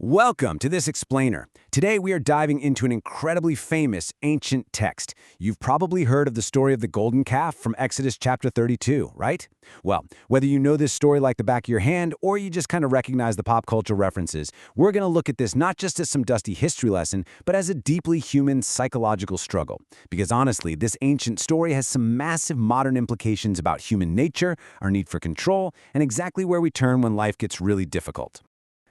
Welcome to this explainer. Today we are diving into an incredibly famous ancient text. You've probably heard of the story of the golden calf from Exodus chapter 32, right? Well, whether you know this story like the back of your hand or you just kind of recognize the pop culture references, we're going to look at this not just as some dusty history lesson, but as a deeply human psychological struggle. Because honestly, this ancient story has some massive modern implications about human nature, our need for control, and exactly where we turn when life gets really difficult.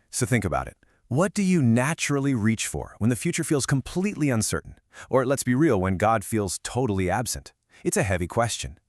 So think about it. What do you naturally reach for when the future feels completely uncertain? Or let's be real, when God feels totally absent? It's a heavy question.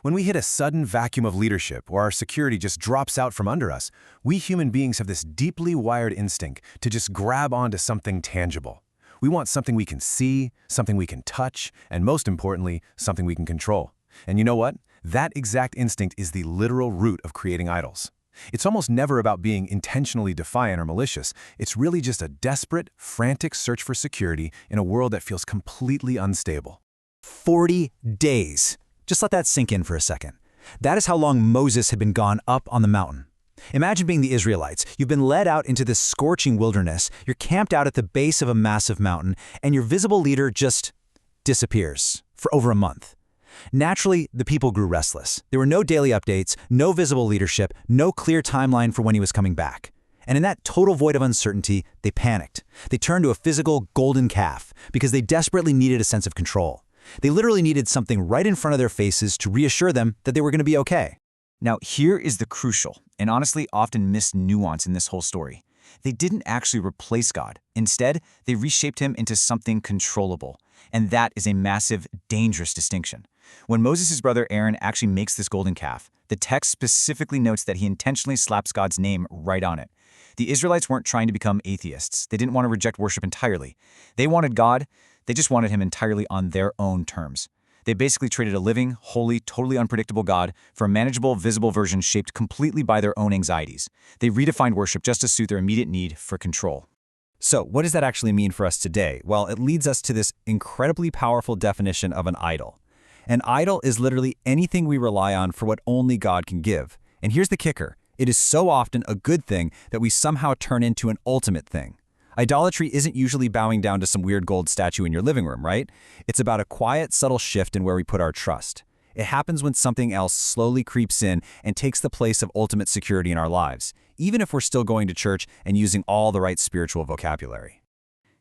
When we hit a sudden vacuum of leadership or our security just drops out from under us, we human beings have this deeply wired instinct to just grab onto something tangible. We want something we can see, something we can touch, and most importantly, something we can control. And you know what? That exact instinct is the literal root of creating idols. It's almost never about being intentionally defiant or malicious. It's really just a desperate, frantic search for security in a world that feels completely unstable. 40 days. Just let that sink in for a second. That is how long Moses had been gone up on the mountain. Imagine being the Israelites. You've been led out into this scorching wilderness, you're camped out at the base of a massive mountain, and your visible leader just disappears for over a month. Naturally, the people grew restless. There were no daily updates, no visible leadership, no clear timeline for when he was coming back. And in that total void of uncertainty, they panicked. They turned to a physical golden calf because they desperately needed a sense of control. They literally needed something right in front of their faces to reassure them that they were going to be okay. Now, here is the crucial, and honestly often missed nuance in this whole story. They didn't actually replace God. Instead, they reshaped him into something controllable. And that is a massive, dangerous distinction. When Moses' brother Aaron actually makes this golden calf, the text specifically notes that he intentionally slaps God's name right on it. The Israelites weren't trying to become atheists. They didn't want to reject worship entirely. They wanted God, they just wanted him entirely on their own terms. They basically traded a living, holy, totally unpredictable God for a manageable, visible version shaped completely by their own anxieties. They redefined worship just to suit their immediate need for control. So what does that actually mean for us today? Well, it leads us to this incredibly powerful definition of an idol. An idol is literally anything we rely on for what only God can give. And here's the kicker. It is so often a good thing that we somehow turn into an ultimate thing. Idolatry isn't usually bowing down to some weird gold statue in your living room, right? It's about a quiet, subtle shift in where we put our trust. It happens when something else slowly creeps in and takes the place of ultimate security in our lives, even if we're still going to church and using all the right spiritual vocabulary.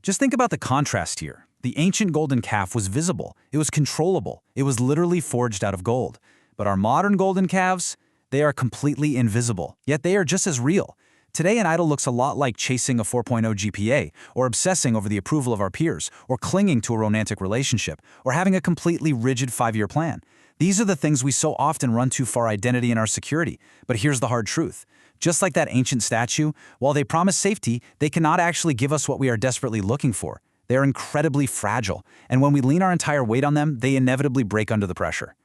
Just think about the contrast here. The ancient golden calf was visible. It was controllable. It was literally forged out of gold. But our modern golden calves, they are completely invisible, yet they are just as real. Today, an idol looks a lot like chasing a 4.0 GPA, or obsessing over the approval of our peers, or clinging to a romantic relationship, or having a completely rigid 5-year plan. These are the things we so often run to for our identity and our security. But here's the hard truth. Just like that ancient statue, while they promise safety, they cannot actually give us what we are desperately looking for. They are incredibly fragile, and when we lean our entire weight on them, they inevitably break under the pressure.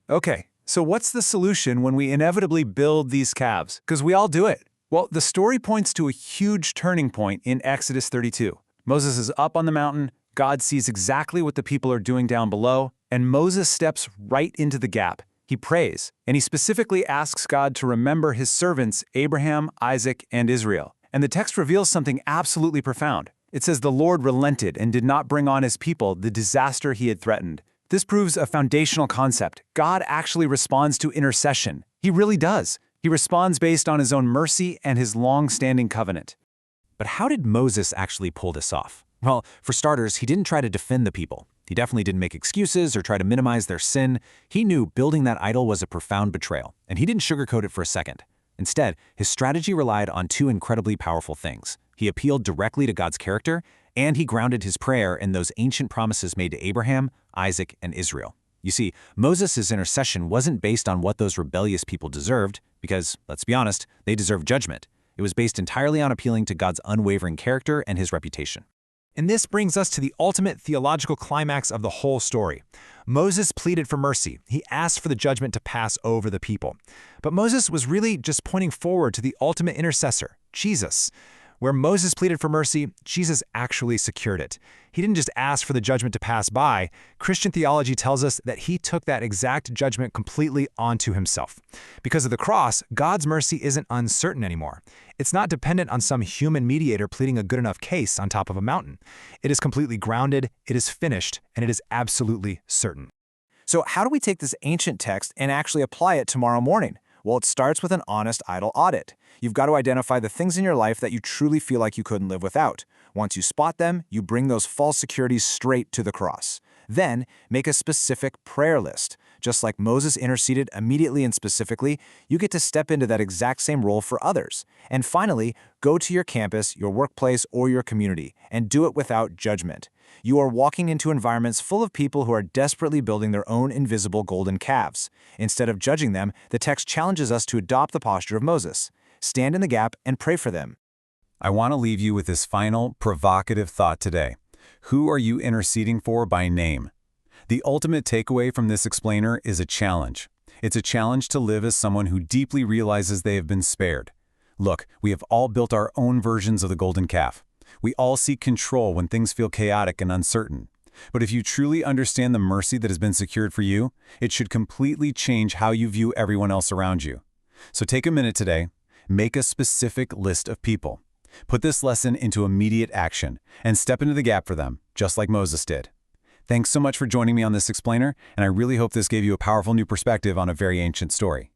Okay, so what's the solution when we inevitably build these calves? Because we all do it. Well, the story points to a huge turning point in Exodus 32. Moses is up on the mountain, God sees exactly what the people are doing down below, and Moses steps right into the gap. He prays, and he specifically asks God to remember his servants Abraham, Isaac, and Israel. And the text reveals something absolutely profound. It says the Lord relented and did not bring on his people the disaster he had threatened. This proves a foundational concept. God actually responds to intercession. He really does. He responds based on his own mercy and his long-standing covenant. But how did Moses actually pull this off? Well, for starters, he didn't try to defend the people. He definitely didn't make excuses or try to minimize their sin. He knew building that idol was a profound betrayal, and he didn't sugarcoat it for a second. Instead, his strategy relied on two incredibly powerful things. He appealed directly to God's character, and he grounded his prayer in those ancient promises made to Abraham, Isaac, and Israel. You see, Moses' intercession wasn't based on what those rebellious people deserved, because, let's be honest, they deserved judgment. It was based entirely on appealing to God's unwavering character and his reputation. And this brings us to the ultimate theological climax of the whole story. Moses pleaded for mercy. He asked for the judgment to pass over the people. But Moses was really just pointing forward to the ultimate intercessor, Jesus. Where Moses pleaded for mercy, Jesus actually secured it. He didn't just ask for the judgment to pass by. Christian theology tells us that he took that exact judgment completely onto himself. Because of the cross, God's mercy isn't uncertain anymore. It's not dependent on some human mediator pleading a good enough case on top of a mountain. It is completely grounded, it is finished, and it is absolutely certain. So how do we take this ancient text and actually apply it tomorrow morning? Well, it starts with an honest idol audit. You've got to identify the things in your life that you truly feel like you couldn't live without. Once you spot them, you bring those false securities straight to the cross. Then, make a specific prayer list. Just like Moses interceded immediately and specifically, you get to step into that exact same role for others. And finally, go to your campus, your workplace, or your community, and do it without judgment. You are walking into environments full of people who are desperately building their own invisible golden calves. Instead of judging them, the text challenges us to adopt the posture of Moses. Stand in the gap and pray for them. I want to leave you with this final, provocative thought today. Who are you interceding for by name? The ultimate takeaway from this explainer is a challenge. It's a challenge to live as someone who deeply realizes they have been spared. Look, we have all built our own versions of the golden calf. We all seek control when things feel chaotic and uncertain. But if you truly understand the mercy that has been secured for you, it should completely change how you view everyone else around you. So take a minute today, make a specific list of people. Put this lesson into immediate action and step into the gap for them, just like Moses did. Thanks so much for joining me on this explainer, and I really hope this gave you a powerful new perspective on a very ancient story.